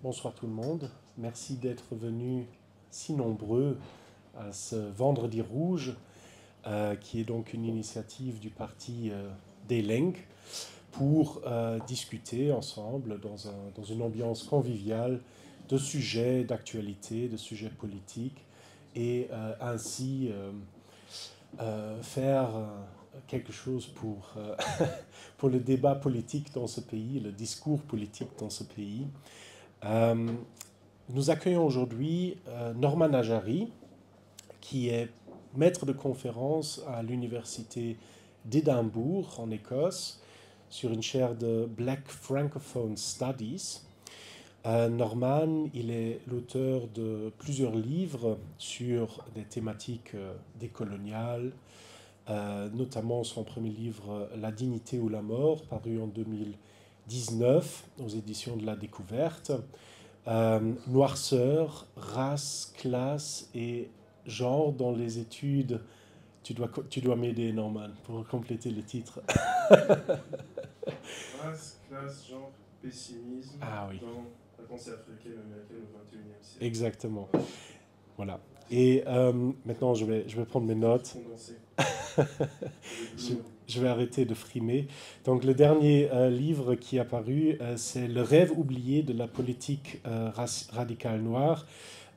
bonsoir tout le monde. Merci d'être venus si nombreux à ce Vendredi rouge, qui est donc une initiative du parti Die Linke pour discuter ensemble dans une ambiance conviviale de sujets d'actualité, de sujets politiques, et ainsi faire quelque chose pour le débat politique dans ce pays, le discours politique dans ce pays. Euh, Nous accueillons aujourd'hui Norman Najari, qui est maître de conférence à l'université d'Édimbourg, en Écosse, sur une chaire de Black Francophone Studies. Norman, il est l'auteur de plusieurs livres sur des thématiques décoloniales, notamment son premier livre La dignité ou la mort, paru en 2019 aux éditions de La Découverte. Noirceur, race, classe et genre dans les études. Tu dois m'aider, Norman, pour compléter le titre. Race, classe, genre, pessimisme Oui. dans la pensée africaine et américaine au XXIe siècle. Exactement. Voilà. Et maintenant, je vais prendre mes notes. Je vais arrêter de frimer. Donc, le dernier livre qui est apparu, c'est Le rêve oublié de la politique radicale noire,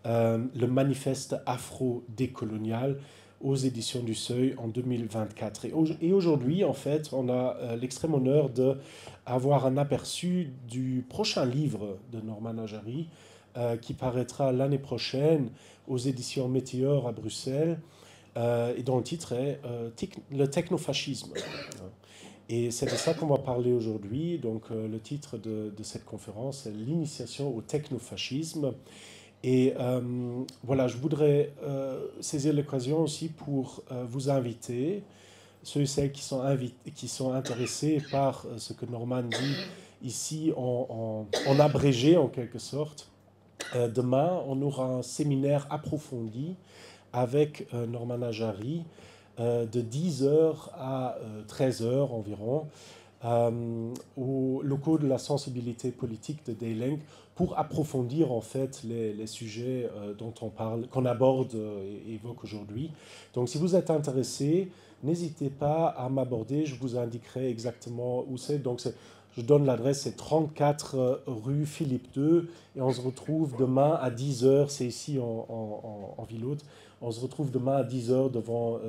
le manifeste afro-décolonial aux éditions du Seuil en 2024. Et aujourd'hui, en fait, on a l'extrême honneur d'avoir un aperçu du prochain livre de Norman Najari, qui paraîtra l'année prochaine aux éditions Météor à Bruxelles, et dont le titre est Le technofascisme. Et c'est de ça qu'on va parler aujourd'hui. Donc, le titre de cette conférence est L'initiation au technofascisme. Et voilà, je voudrais saisir l'occasion aussi pour vous inviter, ceux et celles qui sont intéressés par ce que Norman dit ici en abrégé en quelque sorte. Demain, on aura un séminaire approfondi avec Norman Najari de 10h à 13h environ, aux locaux de la sensibilité politique de Die Linke, pour approfondir en fait les sujets dont on parle, qu'on aborde et évoque aujourd'hui. Donc si vous êtes intéressé, n'hésitez pas à m'aborder, je vous indiquerai exactement où c'est. Donc je donne l'adresse, c'est 34 rue Philippe II, et on se retrouve demain à 10h, c'est ici en ville haute. On se retrouve demain à 10h devant,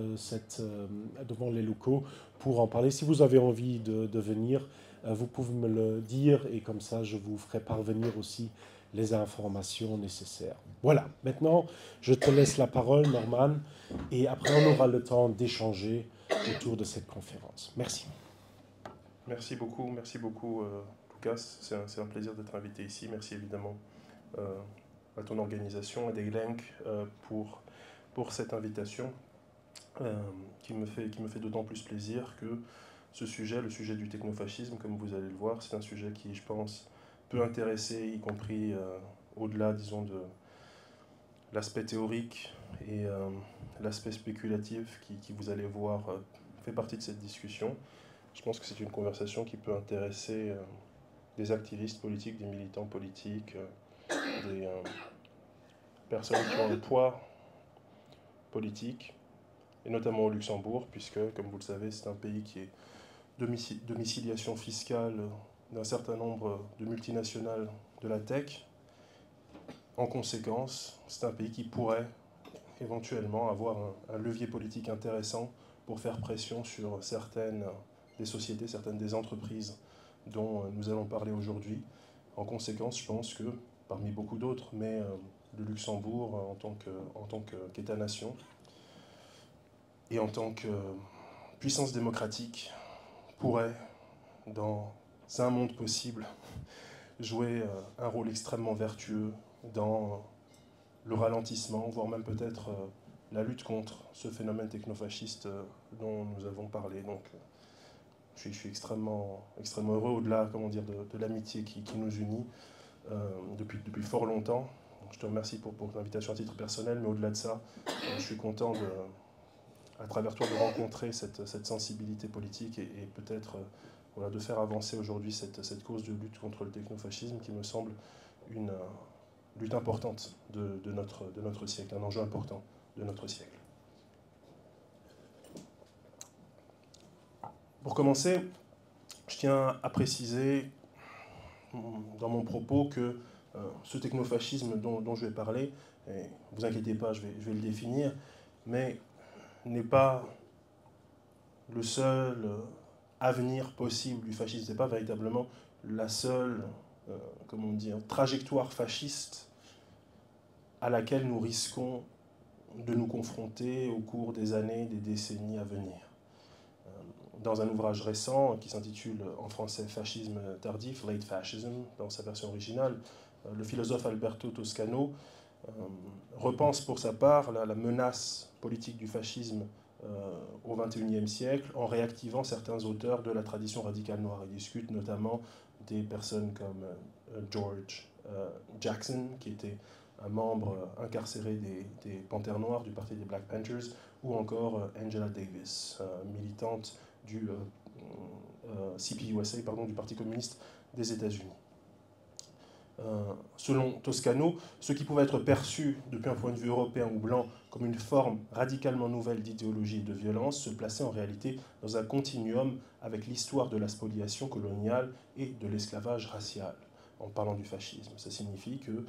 devant les locaux pour en parler. Si vous avez envie de venir, vous pouvez me le dire, et comme ça, je vous ferai parvenir aussi les informations nécessaires. Voilà, maintenant, je te laisse la parole, Norman, et après, on aura le temps d'échanger autour de cette conférence. Merci. Merci beaucoup, Lucas. C'est un plaisir d'être invité ici. Merci évidemment à ton organisation, à Die Linke, pour cette invitation qui me fait d'autant plus plaisir que ce sujet, le sujet du technofascisme, comme vous allez le voir, c'est un sujet qui, je pense, peut intéresser, y compris au-delà, disons, de l'aspect théorique et l'aspect spéculatif qui, vous allez voir, fait partie de cette discussion. Je pense que c'est une conversation qui peut intéresser des activistes politiques, des militants politiques, des personnes qui ont un poids politique, et notamment au Luxembourg, puisque, comme vous le savez, c'est un pays qui est domiciliation fiscale d'un certain nombre de multinationales de la tech. En conséquence, c'est un pays qui pourrait éventuellement avoir un levier politique intéressant pour faire pression sur certaines des sociétés, certaines des entreprises dont nous allons parler aujourd'hui. En conséquence, je pense que, parmi beaucoup d'autres, mais le Luxembourg, en tant qu'État-nation, et en tant que puissance démocratique, pourrait, dans un monde possible, jouer un rôle extrêmement vertueux dans le ralentissement, voire même peut-être la lutte contre ce phénomène technofasciste dont nous avons parlé. Donc, je suis extrêmement heureux, au-delà, comment dire, de l'amitié qui nous unit depuis fort longtemps. Je te remercie pour l'invitation à titre personnel, mais au-delà de ça, je suis content à travers toi de rencontrer cette sensibilité politique et peut-être voilà, de faire avancer aujourd'hui cette cause de lutte contre le technofascisme qui me semble une lutte importante de notre siècle, un enjeu important de notre siècle. Pour commencer, je tiens à préciser dans mon propos que ce technofascisme dont je vais parler, et ne vous inquiétez pas, je vais le définir, mais n'est pas le seul avenir possible du fascisme, ce n'est pas véritablement la seule comment dire, trajectoire fasciste à laquelle nous risquons de nous confronter au cours des années, des décennies à venir. Dans un ouvrage récent qui s'intitule en français Fascisme tardif, Late Fascism, dans sa version originale, le philosophe Alberto Toscano repense pour sa part la menace politique du fascisme au XXIe siècle en réactivant certains auteurs de la tradition radicale noire. Il discute notamment des personnes comme George Jackson, qui était un membre incarcéré des Panthères Noires du parti des Black Panthers, ou encore Angela Davis, militante du CPUSA, du Parti communiste des États-Unis. Selon Toscano, ce qui pouvait être perçu depuis un point de vue européen ou blanc comme une forme radicalement nouvelle d'idéologie et de violence se plaçait en réalité dans un continuum avec l'histoire de la spoliation coloniale et de l'esclavage racial, en parlant du fascisme. Ça signifie que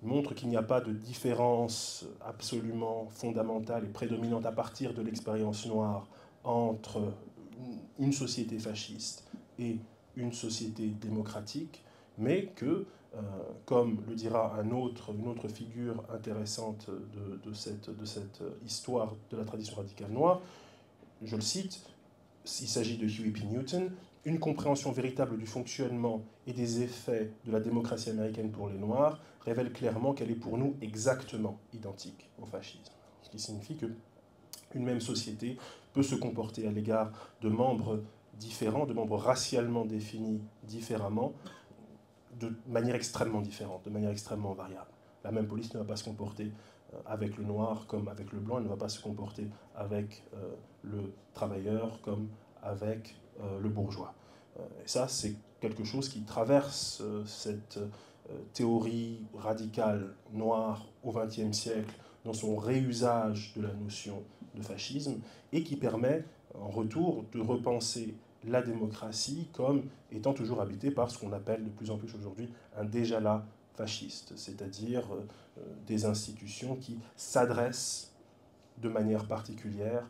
montre qu'il n'y a pas de différence absolument fondamentale et prédominante à partir de l'expérience noire entre une société fasciste et une société démocratique, mais que, comme le dira une autre figure intéressante de cette histoire de la tradition radicale noire, je le cite, il s'agit de Huey P. Newton, une compréhension véritable du fonctionnement et des effets de la démocratie américaine pour les Noirs révèle clairement qu'elle est pour nous exactement identique au fascisme. Ce qui signifie qu'une même société peut se comporter à l'égard de membres différents, de membres racialement définis différemment, de manière extrêmement différente, de manière extrêmement variable. La même police ne va pas se comporter avec le noir comme avec le blanc, elle ne va pas se comporter avec le travailleur comme avec le bourgeois. Et ça, c'est quelque chose qui traverse cette théorie radicale noire au XXe siècle dans son réusage de la notion de fascisme et qui permet en retour de repenser la démocratie comme étant toujours habitée par ce qu'on appelle de plus en plus aujourd'hui un déjà-là fasciste, c'est-à-dire des institutions qui s'adressent de manière particulière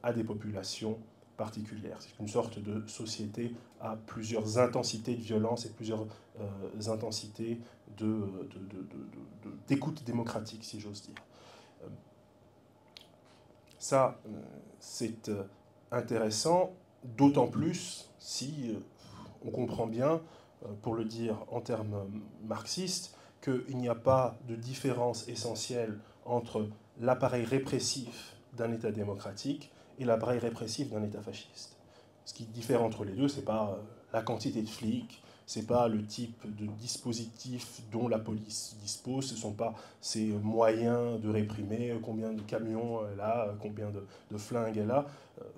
à des populations particulières. C'est une sorte de société à plusieurs intensités de violence et plusieurs intensités d'écoute démocratique, si j'ose dire. Ça, c'est intéressant, d'autant plus si on comprend bien, pour le dire en termes marxistes, qu'il n'y a pas de différence essentielle entre l'appareil répressif d'un État démocratique et l'appareil répressif d'un État fasciste. Ce qui diffère entre les deux, ce n'est pas la quantité de flics, ce n'est pas le type de dispositif dont la police dispose, ce ne sont pas ses moyens de réprimer, combien de camions elle a, combien de flingues elle a.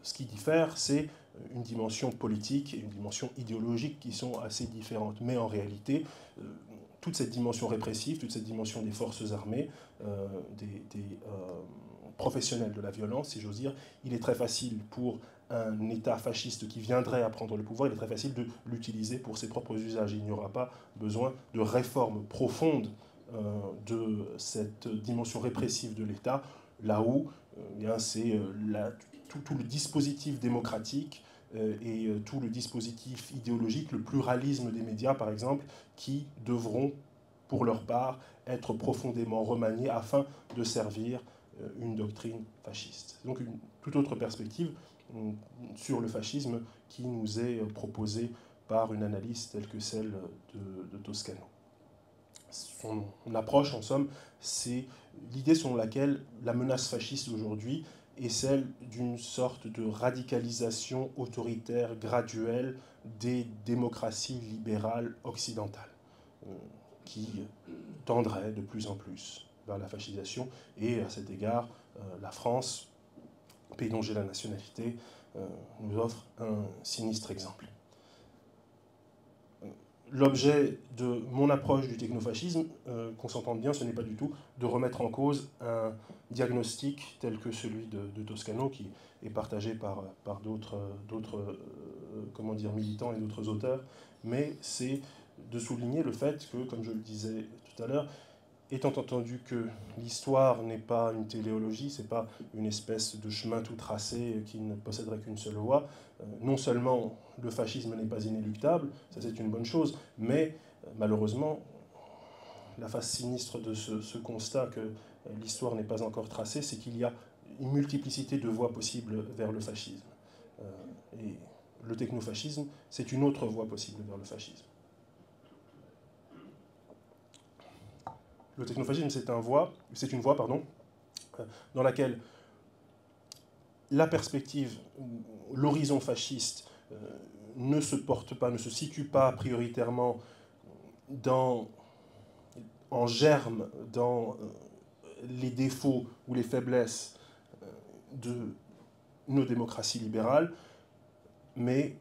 Ce qui diffère, c'est une dimension politique et une dimension idéologique qui sont assez différentes. Mais en réalité, toute cette dimension répressive, toute cette dimension des forces armées, des professionnels de la violence, si j'ose dire, il est très facile pour un État fasciste qui viendrait à prendre le pouvoir, il est très facile de l'utiliser pour ses propres usages. Il n'y aura pas besoin de réformes profondes de cette dimension répressive de l'État, là où c'est tout le dispositif démocratique et tout le dispositif idéologique, le pluralisme des médias par exemple, qui devront pour leur part être profondément remaniés afin de servir une doctrine fasciste. Donc une toute autre perspective sur le fascisme qui nous est proposée par une analyse telle que celle de Toscano. Son approche, en somme, c'est l'idée selon laquelle la menace fasciste aujourd'hui est celle d'une sorte de radicalisation autoritaire graduelle des démocraties libérales occidentales, qui tendrait de plus en plus vers la fascisation. Et à cet égard, la France, pays dont j'ai la nationalité, nous offre un sinistre exemple. l'objet de mon approche du technofascisme, qu'on s'entende bien, ce n'est pas du tout de remettre en cause un diagnostic tel que celui de Toscano, qui est partagé par d'autres comment dire, militants et d'autres auteurs, mais c'est de souligner le fait que, comme je le disais tout à l'heure, étant entendu que l'histoire n'est pas une téléologie, c'est pas une espèce de chemin tout tracé qui ne posséderait qu'une seule voie, non seulement le fascisme n'est pas inéluctable, ça c'est une bonne chose, mais malheureusement, la face sinistre de ce constat que l'histoire n'est pas encore tracée, c'est qu'il y a une multiplicité de voies possibles vers le fascisme. Et le technofascisme, c'est une autre voie possible vers le fascisme. Le technofascisme, c'est une voie dans laquelle la perspective, l'horizon fasciste ne se porte pas, ne se situe pas prioritairement en germe dans les défauts ou les faiblesses de nos démocraties libérales, mais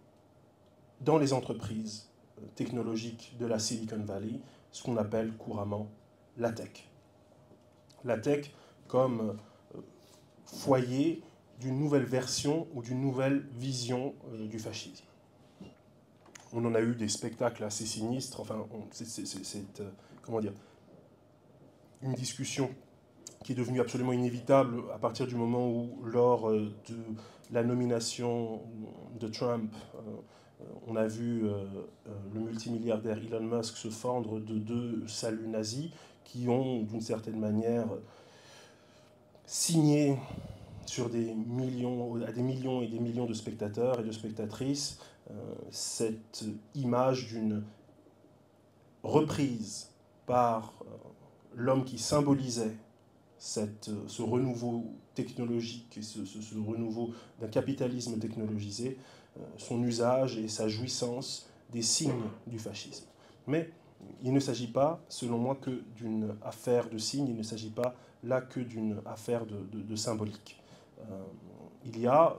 dans les entreprises technologiques de la Silicon Valley, ce qu'on appelle couramment la tech. La tech comme foyer d'une nouvelle version ou d'une nouvelle vision du fascisme. On en a eu des spectacles assez sinistres, enfin, comment dire, une discussion qui est devenue absolument inévitable à partir du moment où, lors de la nomination de Trump, on a vu le multimilliardaire Elon Musk se fendre de 2 saluts nazis qui ont, d'une certaine manière, signé à des millions et des millions de spectateurs et de spectatrices cette image d'une reprise par l'homme qui symbolisait ce renouveau technologique et ce renouveau d'un capitalisme technologisé, son usage et sa jouissance des signes du fascisme. Mais il ne s'agit pas, selon moi, que d'une affaire de signes, il ne s'agit pas là que d'une affaire de symbolique. Il y a,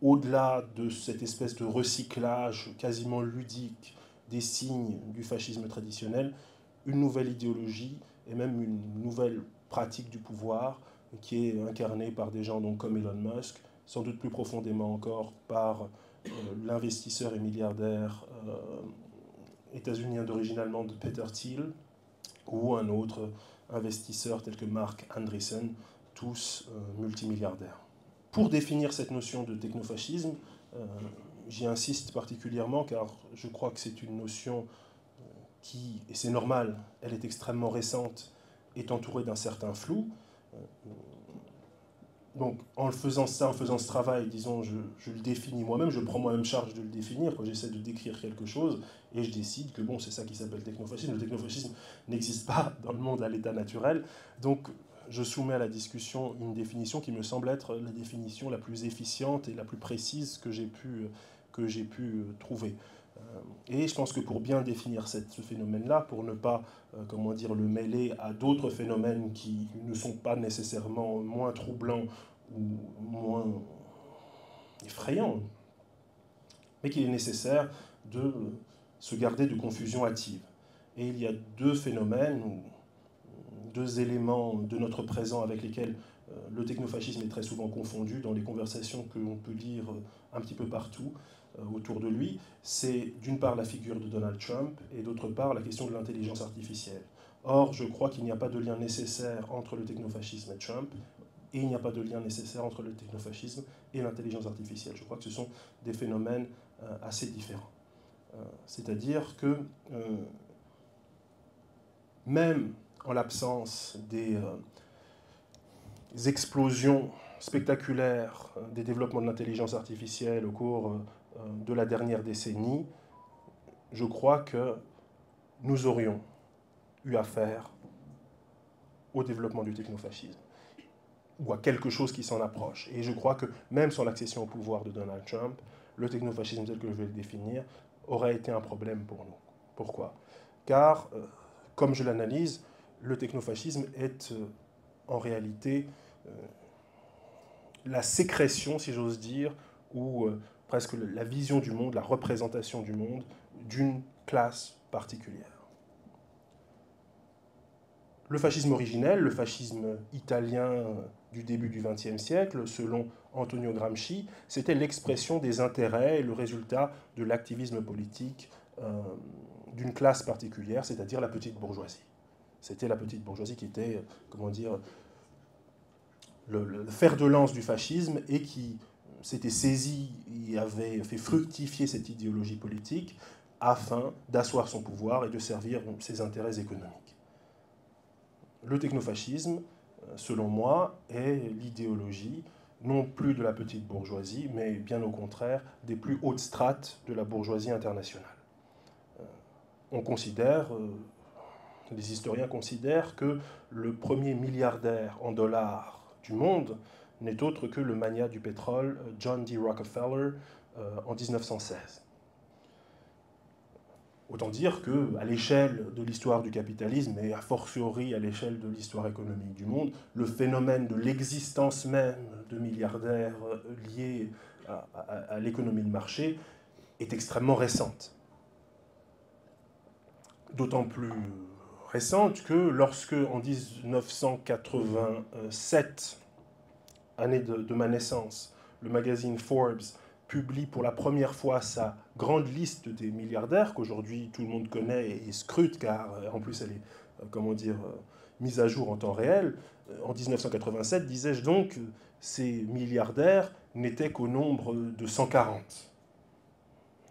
au-delà de cette espèce de recyclage quasiment ludique des signes du fascisme traditionnel, une nouvelle idéologie et même une nouvelle pratique du pouvoir qui est incarnée par des gens donc, comme Elon Musk, sans doute plus profondément encore par l'investisseur et milliardaire états-unien d'origine allemande Peter Thiel ou un autre investisseur tel que Mark Andreessen, tous multimilliardaires. Pour définir cette notion de technofascisme, j'y insiste particulièrement car je crois que c'est une notion qui, et c'est normal, elle est extrêmement récente, est entourée d'un certain flou. Donc en faisant ce travail, disons, je le définis moi-même, je prends moi-même charge de le définir, quand j'essaie de décrire quelque chose, et je décide que bon, c'est ça qui s'appelle technofascisme. Le technofascisme n'existe pas dans le monde à l'état naturel, donc je soumets à la discussion une définition qui me semble être la définition la plus efficiente et la plus précise que j'ai pu trouver. Et je pense que pour bien définir ce phénomène-là, pour ne pas comment dire, le mêler à d'autres phénomènes qui ne sont pas nécessairement moins troublants ou moins effrayants, mais qu'il est nécessaire de se garder de confusion hâtive. Et il y a 2 phénomènes, ou 2 éléments de notre présent avec lesquels le technofascisme est très souvent confondu dans les conversations que l'on peut lire un petit peu partout autour de lui. C'est d'une part la figure de Donald Trump et d'autre part la question de l'intelligence artificielle. Or, je crois qu'il n'y a pas de lien nécessaire entre le technofascisme et Trump, et il n'y a pas de lien nécessaire entre le technofascisme et l'intelligence artificielle. Je crois que ce sont des phénomènes assez différents. C'est-à-dire que même en l'absence des explosions spectaculaires des développements de l'intelligence artificielle au cours de la dernière décennie, je crois que nous aurions eu affaire au développement du technofascisme, ou à quelque chose qui s'en approche. Et je crois que même sans l'accession au pouvoir de Donald Trump, le technofascisme tel que je vais le définir aurait été un problème pour nous. Pourquoi ? Car, comme je l'analyse, le technofascisme est en réalité la sécrétion, si j'ose dire, ou presque la vision du monde, la représentation du monde, d'une classe particulière. Le fascisme originel, le fascisme italien du début du XXe siècle, selon Antonio Gramsci, c'était l'expression des intérêts et le résultat de l'activisme politique d'une classe particulière, c'est-à-dire la petite bourgeoisie. C'était la petite bourgeoisie qui était, comment dire, le fer de lance du fascisme et qui s'était saisi et avait fait fructifier cette idéologie politique afin d'asseoir son pouvoir et de servir ses intérêts économiques. Le technofascisme, selon moi, est l'idéologie non plus de la petite bourgeoisie, mais bien au contraire des plus hautes strates de la bourgeoisie internationale. On considère, les historiens considèrent que le premier milliardaire en dollars du monde n'est autre que le magnat du pétrole John D. Rockefeller en 1916. Autant dire qu'à l'échelle de l'histoire du capitalisme, et a fortiori à l'échelle de l'histoire économique du monde, le phénomène de l'existence même de milliardaires liés à l'économie de marché est extrêmement récente. D'autant plus récente que lorsque, en 1987, année de ma naissance, le magazine Forbes publie pour la première fois sa grande liste des milliardaires, qu'aujourd'hui tout le monde connaît et scrute, car en plus elle est, mise à jour en temps réel. En 1987, disais-je donc, ces milliardaires n'étaient qu'au nombre de 140.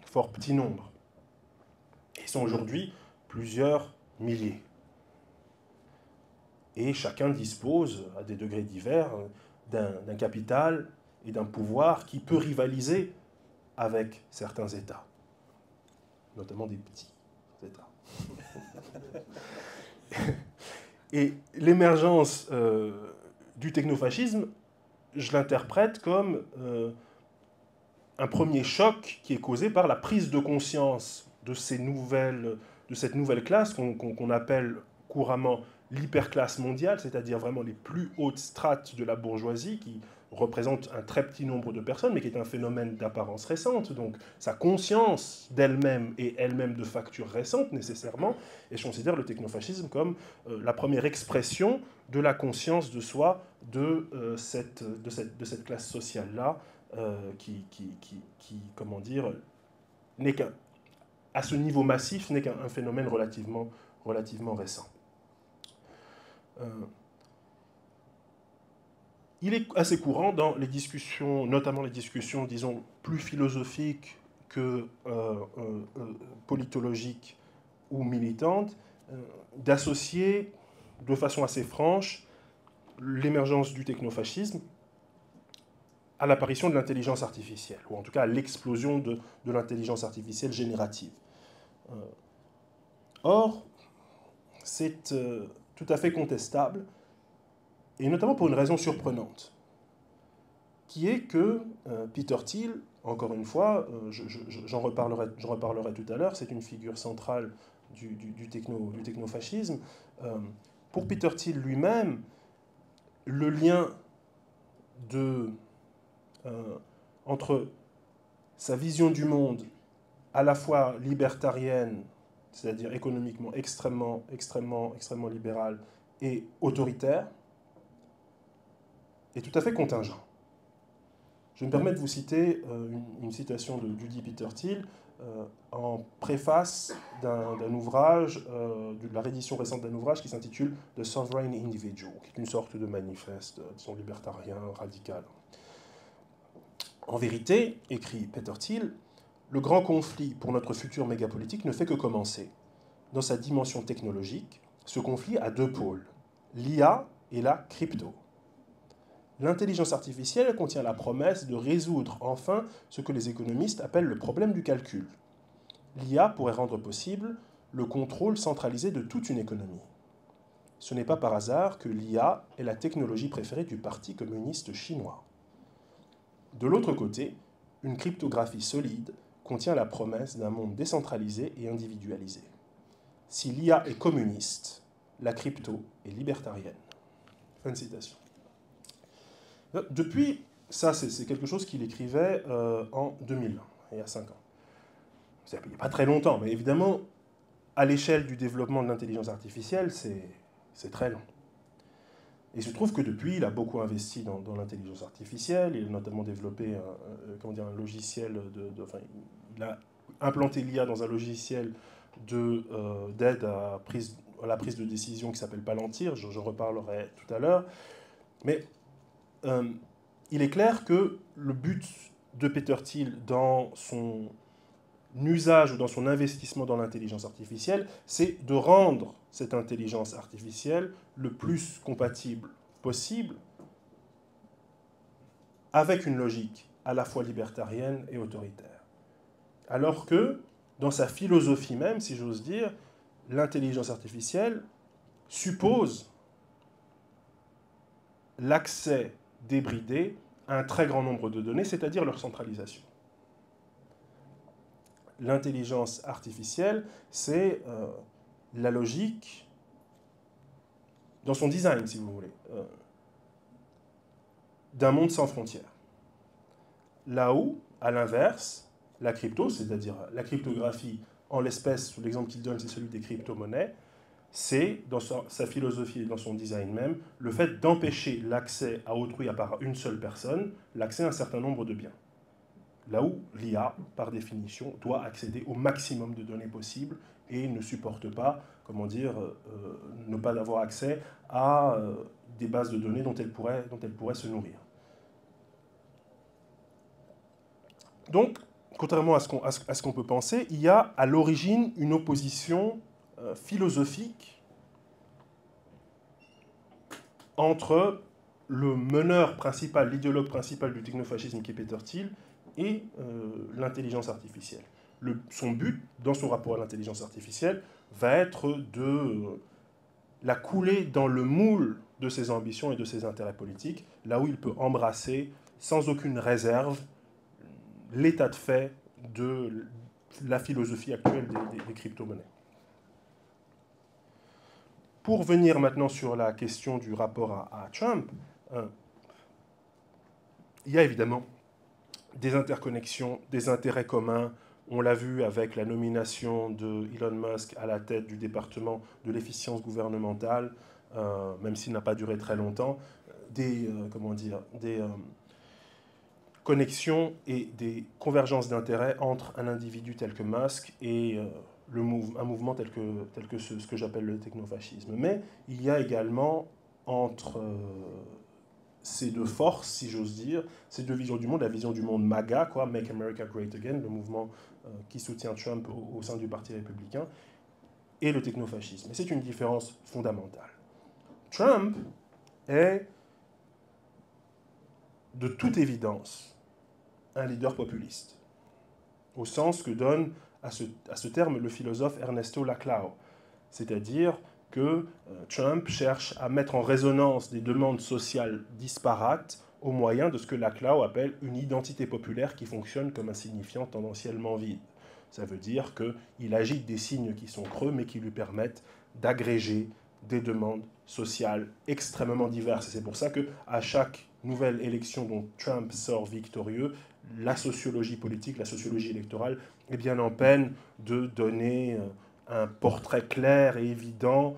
Fort petit nombre. Ils sont aujourd'hui plusieurs milliers. Et chacun dispose, à des degrés divers, d'un capital et d'un pouvoir qui peut rivaliser avec certains États, notamment des petits États. Et l'émergence du technofascisme, je l'interprète comme un premier choc qui est causé par la prise de conscience de cette nouvelle classe qu'on appelle couramment l'hyperclasse mondiale, c'est-à-dire vraiment les plus hautes strates de la bourgeoisie, qui représente un très petit nombre de personnes, mais qui est un phénomène d'apparence récente. Donc sa conscience d'elle-même est elle-même de facture récente, nécessairement, et je considère le technofascisme comme la première expression de la conscience de soi de cette classe sociale-là, qui, comment dire, n'est qu'à ce niveau massif, n'est qu'un phénomène relativement récent. Il est assez courant dans les discussions, notamment les discussions, disons, plus philosophiques que politologiques ou militantes, d'associer de façon assez franche l'émergence du technofascisme à l'apparition de l'intelligence artificielle, ou en tout cas à l'explosion de l'intelligence artificielle générative. Or, c'est tout à fait contestable, et notamment pour une raison surprenante, qui est que Peter Thiel, encore une fois, j'en reparlerai tout à l'heure, c'est une figure centrale du technofascisme. Pour Peter Thiel lui-même, le lien entre sa vision du monde à la fois libertarienne, c'est-à-dire économiquement extrêmement libérale, et autoritaire, est tout à fait contingent. Je me permets de vous citer une citation de Judy Peter Thiel en préface d'un ouvrage, de la réédition récente d'un ouvrage qui s'intitule The Sovereign Individual, qui est une sorte de manifeste, disons, libertarien, radical. En vérité, écrit Peter Thiel, le grand conflit pour notre futur mégapolitique ne fait que commencer. Dans sa dimension technologique, ce conflit a deux pôles, l'IA et la crypto. L'intelligence artificielle contient la promesse de résoudre enfin ce que les économistes appellent le problème du calcul. L'IA pourrait rendre possible le contrôle centralisé de toute une économie. Ce n'est pas par hasard que l'IA est la technologie préférée du Parti communiste chinois. De l'autre côté, une cryptographie solide contient la promesse d'un monde décentralisé et individualisé. Si l'IA est communiste, la crypto est libertarienne. Fin de citation. Depuis, ça c'est quelque chose qu'il écrivait en 2001, il y a 5 ans. il n'y a pas très longtemps, mais évidemment, à l'échelle du développement de l'intelligence artificielle, c'est très long. Et il se trouve que depuis, il a beaucoup investi dans l'intelligence artificielle, il a notamment développé un logiciel enfin, il a implanté l'IA dans un logiciel d'aide à la prise de décision qui s'appelle Palantir, j'en reparlerai tout à l'heure. Mais il est clair que le but de Peter Thiel dans son usage ou dans son investissement dans l'intelligence artificielle, c'est de rendre cette intelligence artificielle le plus compatible possible avec une logique à la fois libertarienne et autoritaire. Alors que, dans sa philosophie même, si j'ose dire, l'intelligence artificielle suppose l'accès débridé à un très grand nombre de données, c'est-à-dire leur centralisation. L'intelligence artificielle, c'est la logique dans son design, si vous voulez, d'un monde sans frontières. Là où, à l'inverse, la crypto, c'est-à-dire la cryptographie, en l'espèce, l'exemple qu'il donne, c'est celui des crypto-monnaies, c'est, dans sa philosophie et dans son design même, le fait d'empêcher l'accès à autrui à part une seule personne, l'accès à un certain nombre de biens. Là où l'IA, par définition, doit accéder au maximum de données possibles et ne supporte pas, ne pas avoir accès à des bases de données dont elle pourrait se nourrir. Donc, contrairement à ce qu'on peut penser, il y a à l'origine une opposition philosophique entre le meneur principal, l'idéologue principal du technofascisme qui est Peter Thiel, et l'intelligence artificielle. Son but, dans son rapport à l'intelligence artificielle, va être de la couler dans le moule de ses ambitions et de ses intérêts politiques, là où il peut embrasser sans aucune réserve l'état de fait de la philosophie actuelle des crypto-monnaies. Pour venir maintenant sur la question du rapport à Trump, il y a évidemment des interconnexions, des intérêts communs. On l'a vu avec la nomination de Elon Musk à la tête du département de l'efficience gouvernementale, même s'il n'a pas duré très longtemps, des connexions et des convergences d'intérêts entre un individu tel que Musk et un mouvement tel que ce que j'appelle le technofascisme. Mais il y a également entre ces deux forces, si j'ose dire, ces deux visions du monde, la vision du monde MAGA, quoi, Make America Great Again, le mouvement qui soutient Trump au sein du Parti républicain, et le technofascisme. Et c'est une différence fondamentale. Trump est, de toute évidence, un leader populiste, au sens que donne à ce terme le philosophe Ernesto Laclau, c'est-à-dire que Trump cherche à mettre en résonance des demandes sociales disparates au moyen de ce que Laclau appelle une identité populaire qui fonctionne comme un signifiant tendanciellement vide. Ça veut dire qu'il agite des signes qui sont creux, mais qui lui permettent d'agréger des demandes sociales extrêmement diverses. Et c'est pour ça qu'à chaque nouvelle élection dont Trump sort victorieux, la sociologie politique, la sociologie électorale est bien en peine de donner un portrait clair et évident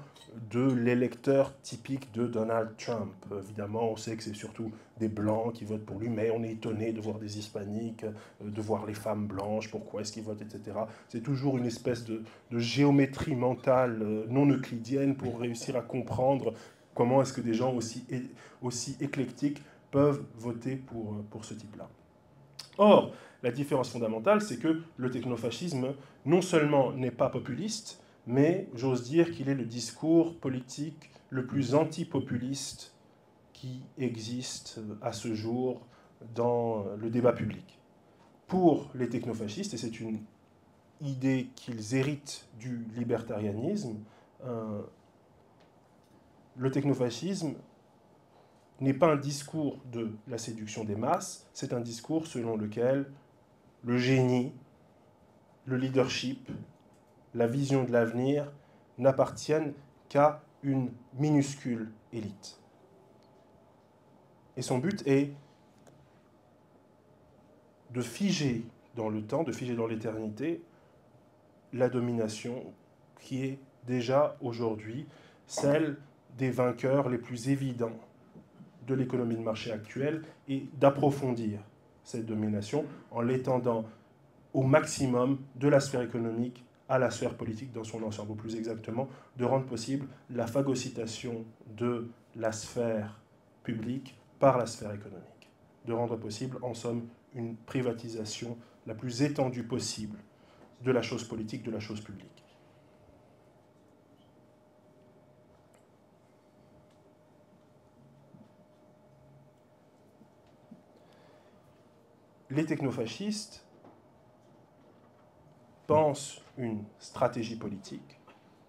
de l'électeur typique de Donald Trump. Évidemment, on sait que c'est surtout des Blancs qui votent pour lui, mais on est étonné de voir des Hispaniques, de voir les femmes blanches, pourquoi est-ce qu'ils votent, etc. C'est toujours une espèce de géométrie mentale non euclidienne pour réussir à comprendre comment est-ce que des gens aussi éclectiques peuvent voter pour ce type-là. Or, la différence fondamentale, c'est que le technofascisme, non seulement n'est pas populiste, mais j'ose dire qu'il est le discours politique le plus antipopuliste qui existe à ce jour dans le débat public. Pour les technofascistes, et c'est une idée qu'ils héritent du libertarianisme, le technofascisme n'est pas un discours de la séduction des masses, c'est un discours selon lequel le génie, le leadership, la vision de l'avenir n'appartiennent qu'à une minuscule élite. Et son but est de figer dans le temps, de figer dans l'éternité, la domination qui est déjà aujourd'hui celle des vainqueurs les plus évidents de l'économie de marché actuelle et d'approfondir cette domination en l'étendant au maximum de la sphère économique à la sphère politique dans son ensemble, ou plus exactement, de rendre possible la phagocytation de la sphère publique par la sphère économique, de rendre possible, en somme, une privatisation la plus étendue possible de la chose politique, de la chose publique. Les technofascistes pensent une stratégie politique,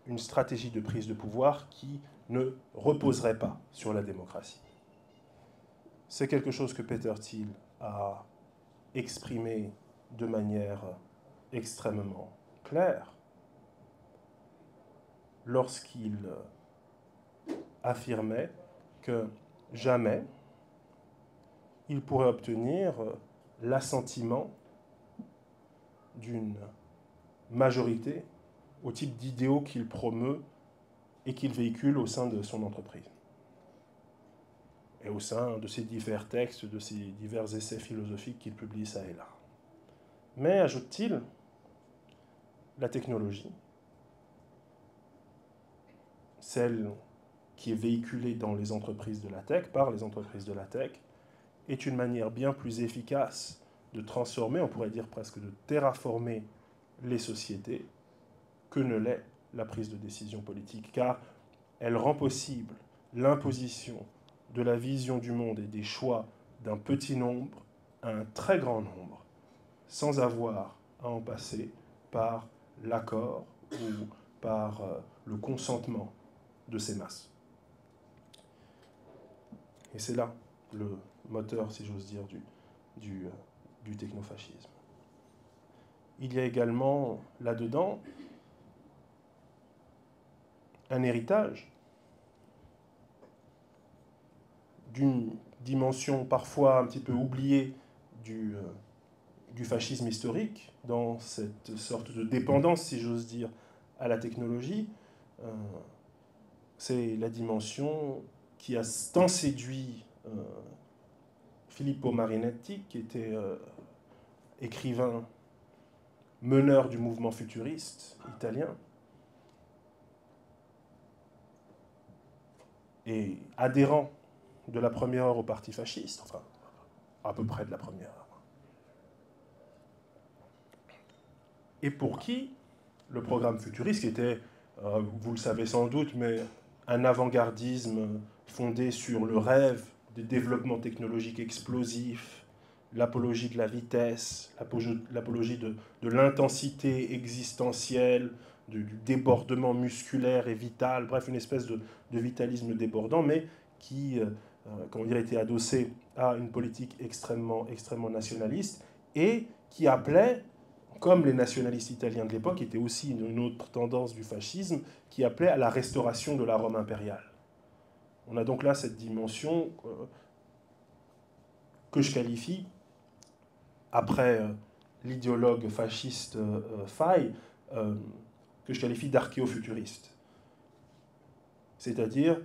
une stratégie de prise de pouvoir qui ne reposerait pas sur la démocratie. C'est quelque chose que Peter Thiel a exprimé de manière extrêmement claire lorsqu'il affirmait que jamais il pourrait obtenir l'assentiment d'une majorité au type d'idéaux qu'il promeut et qu'il véhicule au sein de son entreprise. Et au sein de ses divers textes, de ses divers essais philosophiques qu'il publie ça et là. Mais, ajoute-t-il, la technologie, celle qui est véhiculée dans les entreprises de la tech, par les entreprises de la tech, est une manière bien plus efficace de transformer, on pourrait dire presque de terraformer les sociétés, que ne l'est la prise de décision politique, car elle rend possible l'imposition de la vision du monde et des choix d'un petit nombre à un très grand nombre, sans avoir à en passer par l'accord ou par le consentement de ces masses. Et c'est là le moteur, si j'ose dire, du technofascisme. Il y a également là-dedans un héritage d'une dimension parfois un petit peu oubliée du fascisme historique, dans cette sorte de dépendance, si j'ose dire, à la technologie. C'est la dimension qui a tant séduit Filippo Marinetti, qui était écrivain, meneur du mouvement futuriste italien, et adhérent de la première heure au parti fasciste, enfin, à peu près de la première heure. Et pour qui le programme futuriste, qui était, vous le savez sans doute, mais un avant-gardisme fondé sur le rêve des développements technologiques explosifs, l'apologie de la vitesse, l'apologie de l'intensité existentielle, du débordement musculaire et vital, bref, une espèce de vitalisme débordant, mais qui, comment dire, était adossé à une politique extrêmement nationaliste et qui appelait, comme les nationalistes italiens de l'époque, était aussi une autre tendance du fascisme, qui appelait à la restauration de la Rome impériale. On a donc là cette dimension que je qualifie, après l'idéologue fasciste Fay, que je qualifie d'archéofuturiste. C'est-à-dire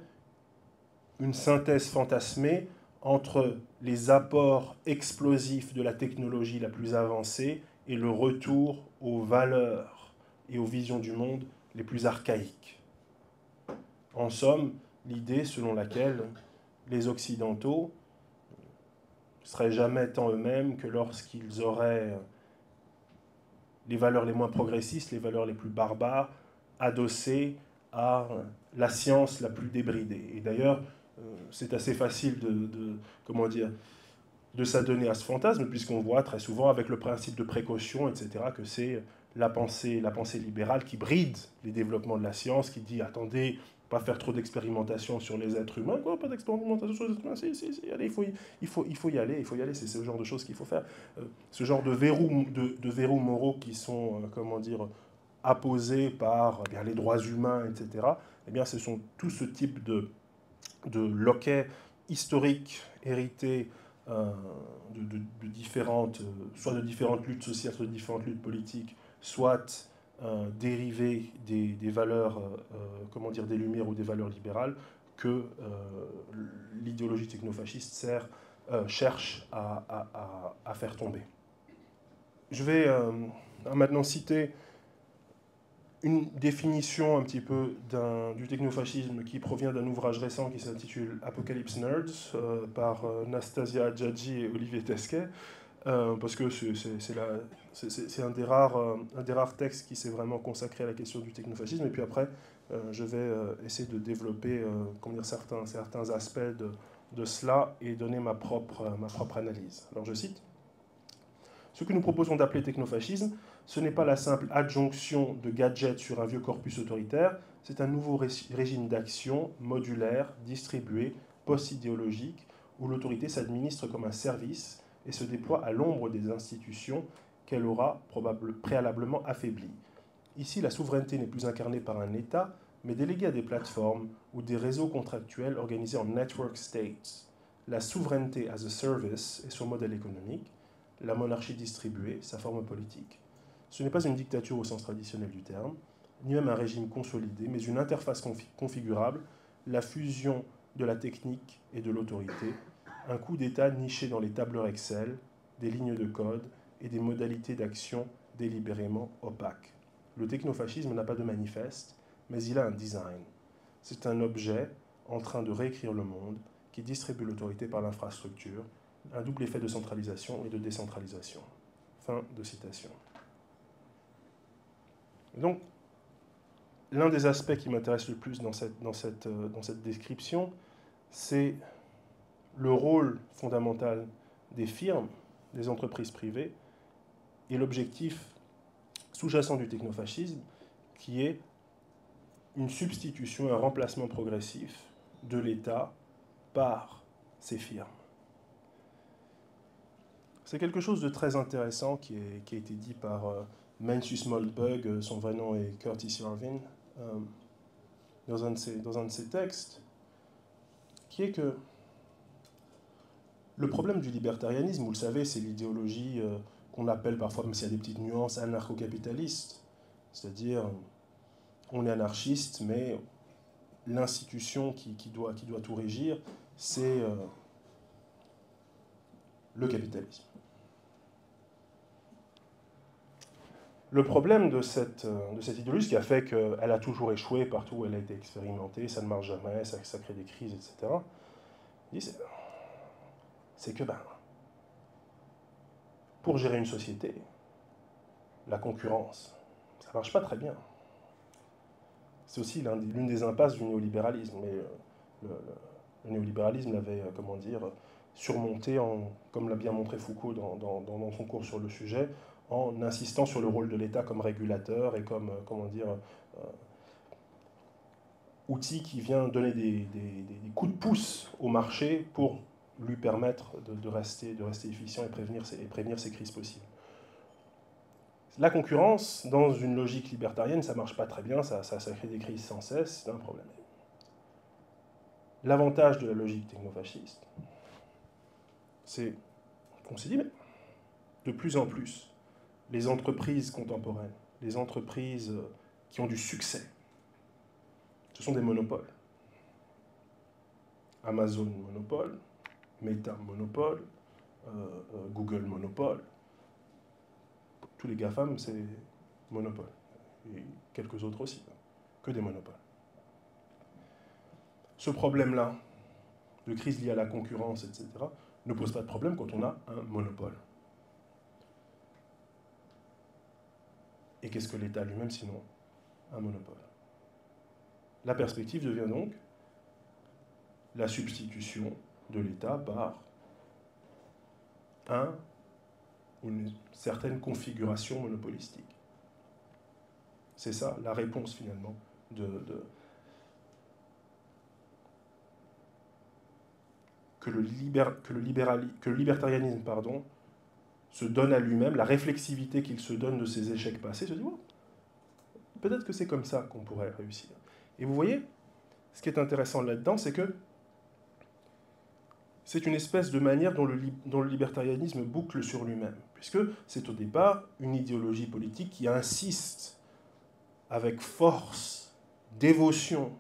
une synthèse fantasmée entre les apports explosifs de la technologie la plus avancée et le retour aux valeurs et aux visions du monde les plus archaïques. En somme, l'idée selon laquelle les Occidentaux ne seraient jamais tant eux-mêmes que lorsqu'ils auraient les valeurs les moins progressistes, les valeurs les plus barbares, adossées à la science la plus débridée. Et d'ailleurs, c'est assez facile de s'adonner à ce fantasme, puisqu'on voit très souvent avec le principe de précaution, etc., que c'est la pensée libérale qui bride les développements de la science, qui dit, attendez, pas faire trop d'expérimentation sur les êtres humains. Quoi, pas d'expérimentation sur les êtres humains? Si, allez, il faut y aller, c'est ce genre de choses qu'il faut faire. Ce genre de verrous moraux qui sont, apposés par les droits humains, etc., eh bien, ce sont tout ce type de loquets historiques hérités de différentes, soit de différentes luttes sociales, soit de différentes luttes politiques, soit dérivées des valeurs, comment dire, des Lumières ou des valeurs libérales que l'idéologie technofasciste cherche à faire tomber. Je vais maintenant citer une définition un petit peu du technofascisme qui provient d'un ouvrage récent qui s'intitule Apocalypse Nerds par Nastasia Adjadji et Olivier Tesquet, parce que c'est un des rares textes qui s'est vraiment consacré à la question du technofascisme. Et puis après, je vais essayer de développer comment dire, certains aspects de cela et donner ma propre analyse. Alors je cite: ce que nous proposons d'appeler technofascisme, ce n'est pas la simple adjonction de gadgets sur un vieux corpus autoritaire, c'est un nouveau régime d'action modulaire, distribué, post-idéologique, où l'autorité s'administre comme un service et se déploie à l'ombre des institutions qu'elle aura préalablement affaiblies. Ici, la souveraineté n'est plus incarnée par un État, mais déléguée à des plateformes ou des réseaux contractuels organisés en network states. La souveraineté as a service est son modèle économique, la monarchie distribuée, sa forme politique. Ce n'est pas une dictature au sens traditionnel du terme, ni même un régime consolidé, mais une interface configurable, la fusion de la technique et de l'autorité, un coup d'État niché dans les tableurs Excel, des lignes de code et des modalités d'action délibérément opaques. Le technofascisme n'a pas de manifeste, mais il a un design. C'est un objet en train de réécrire le monde qui distribue l'autorité par l'infrastructure, un double effet de centralisation et de décentralisation. Fin de citation. Donc, l'un des aspects qui m'intéresse le plus dans cette description, c'est le rôle fondamental des firmes, des entreprises privées, et l'objectif sous-jacent du technofascisme, qui est une substitution, un remplacement progressif de l'État par ces firmes. C'est quelque chose de très intéressant qui a été dit par Mencius Moldbug, son vrai nom est Curtis Yarvin, dans un de ses textes, qui est que le problème du libertarianisme, vous le savez, c'est l'idéologie qu'on appelle parfois, même s'il y a des petites nuances, anarcho-capitaliste. C'est-à-dire, on est anarchiste, mais l'institution qui doit tout régir, c'est le capitalisme. Le problème de cette idéologie, ce qui a fait qu'elle a toujours échoué partout où elle a été expérimentée, ça ne marche jamais, ça crée des crises, etc., c'est que pour gérer une société, la concurrence, ça ne marche pas très bien. C'est aussi l'une des impasses du néolibéralisme. Mais le néolibéralisme l'avait, comment dire, surmonté, comme l'a bien montré Foucault dans son cours sur le sujet, en insistant sur le rôle de l'État comme régulateur et comme, comment dire, outil qui vient donner des coups de pouce au marché pour lui permettre de rester efficient et prévenir ces crises possibles. La concurrence, dans une logique libertarienne, ça ne marche pas très bien, ça crée des crises sans cesse, c'est un problème. L'avantage de la logique technofasciste, c'est qu'on s'est dit, mais de plus en plus, les entreprises contemporaines, les entreprises qui ont du succès, ce sont des monopoles. Amazon, monopole, Meta, monopole, Google, monopole. Tous les GAFAM, c'est monopole. Et quelques autres aussi, que des monopoles. Ce problème-là, de crise liée à la concurrence, etc., ne pose pas de problème quand on a un monopole. Et qu'est-ce que l'État lui-même, sinon un monopole? La perspective devient donc la substitution de l'État par une certaine configuration monopolistique. C'est ça la réponse finalement que le libertarianisme se donne à lui-même, la réflexivité qu'il se donne de ses échecs passés, se dit oh, peut-être que c'est comme ça qu'on pourrait réussir. Et vous voyez, ce qui est intéressant là-dedans, c'est que c'est une espèce de manière dont le libertarianisme boucle sur lui-même, puisque c'est au départ une idéologie politique qui insiste avec force, dévotion,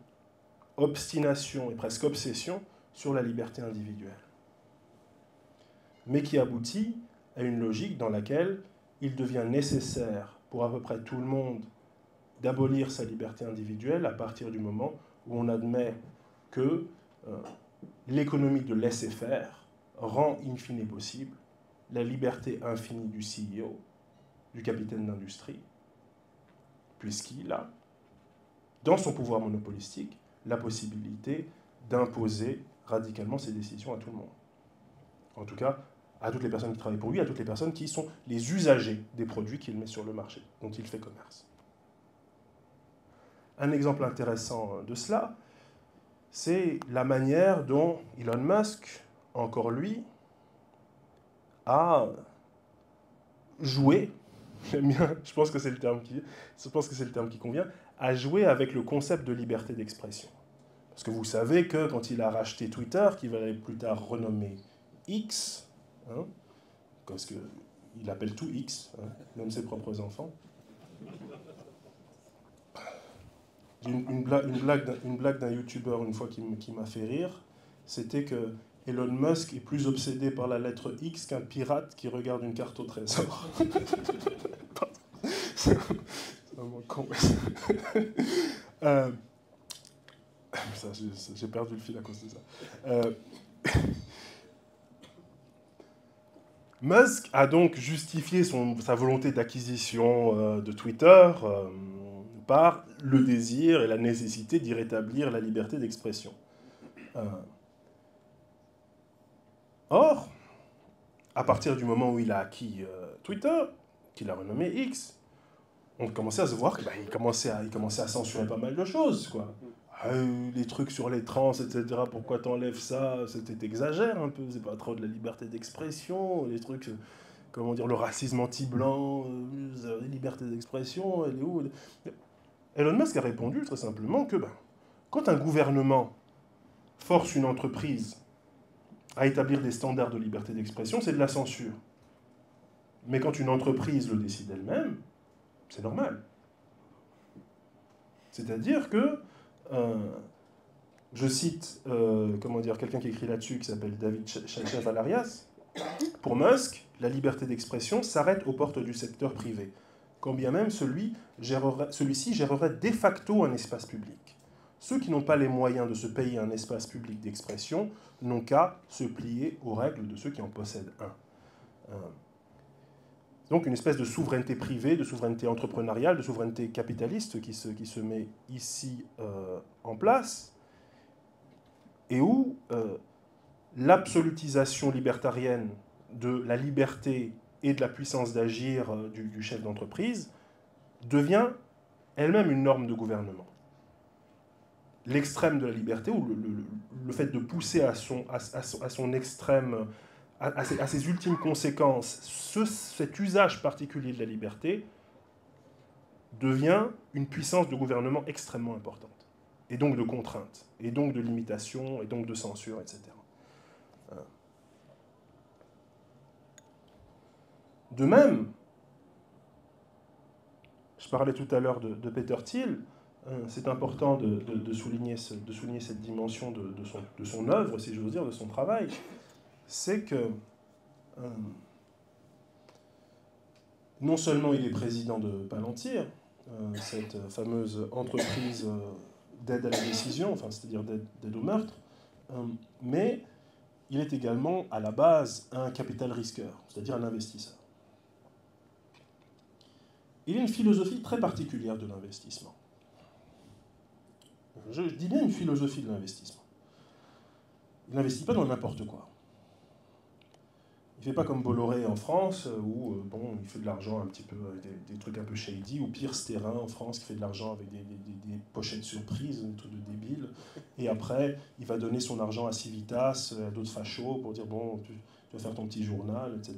obstination et presque obsession sur la liberté individuelle. Mais qui aboutit à une logique dans laquelle il devient nécessaire pour à peu près tout le monde d'abolir sa liberté individuelle à partir du moment où on admet que l'économie de laisser-faire rend in fine possible la liberté infinie du CEO, du capitaine d'industrie, puisqu'il a, dans son pouvoir monopolistique, la possibilité d'imposer radicalement ses décisions à tout le monde. En tout cas, à toutes les personnes qui travaillent pour lui, à toutes les personnes qui sont les usagers des produits qu'il met sur le marché, dont il fait commerce. Un exemple intéressant de cela, c'est la manière dont Elon Musk, encore lui, a joué, je pense que c'est le terme qui convient, a joué avec le concept de liberté d'expression. Parce que vous savez que quand il a racheté Twitter, qu'il va plus tard renommer X, hein, parce qu'il appelle tout X, hein, même ses propres enfants. J'ai une blague d'un youtubeur une fois qui m'a fait rire, c'était que Elon Musk est plus obsédé par la lettre X qu'un pirate qui regarde une carte au trésor. C'est vraiment con. J'ai perdu le fil à cause de ça. Musk a donc justifié sa volonté d'acquisition de Twitter par le désir et la nécessité d'y rétablir la liberté d'expression. Or, à partir du moment où il a acquis Twitter, qu'il a renommé X, on commençait à se voir qu'il commençait à censurer pas mal de choses, quoi. Les trucs sur les trans, etc., pourquoi t'enlèves ça? C'était exagère un peu, c'est pas trop de la liberté d'expression, les trucs, comment dire, le racisme anti-blanc, la liberté d'expression, elle est où? Elon Musk a répondu très simplement que quand un gouvernement force une entreprise à établir des standards de liberté d'expression, c'est de la censure. Mais quand une entreprise le décide elle-même, c'est normal. C'est-à-dire que, je cite quelqu'un qui écrit là-dessus, qui s'appelle David Chavalarias, pour Musk, la liberté d'expression s'arrête aux portes du secteur privé, quand bien même celui-ci gérerait de facto un espace public. Ceux qui n'ont pas les moyens de se payer un espace public d'expression n'ont qu'à se plier aux règles de ceux qui en possèdent un. Donc une espèce de souveraineté privée, de souveraineté entrepreneuriale, de souveraineté capitaliste qui se met ici en place, et où l'absolutisation libertarienne de la liberté et de la puissance d'agir du chef d'entreprise devient elle-même une norme de gouvernement. L'extrême de la liberté, ou le fait de pousser à son extrême, à ses ultimes conséquences, cet usage particulier de la liberté devient une puissance de gouvernement extrêmement importante, et donc de contrainte, et donc de limitation, et donc de censure, etc. De même, je parlais tout à l'heure de Peter Thiel, c'est important de souligner cette dimension de son œuvre, si j'ose dire, de son travail, c'est que non seulement il est président de Palantir, cette fameuse entreprise d'aide à la décision, enfin, c'est-à-dire d'aide au meurtre, mais il est également à la base un capital risqueur, c'est-à-dire un investisseur. Il a une philosophie très particulière de l'investissement. Je dis bien une philosophie de l'investissement. Il n'investit pas dans n'importe quoi. Il ne fait pas comme Bolloré en France, où il fait de l'argent un petit peu avec des trucs un peu shady, ou pire Sterrin en France, qui fait de l'argent avec des pochettes surprises, des trucs de débiles. Et après, il va donner son argent à Civitas, à d'autres fachos, pour dire, tu vas faire ton petit journal, etc.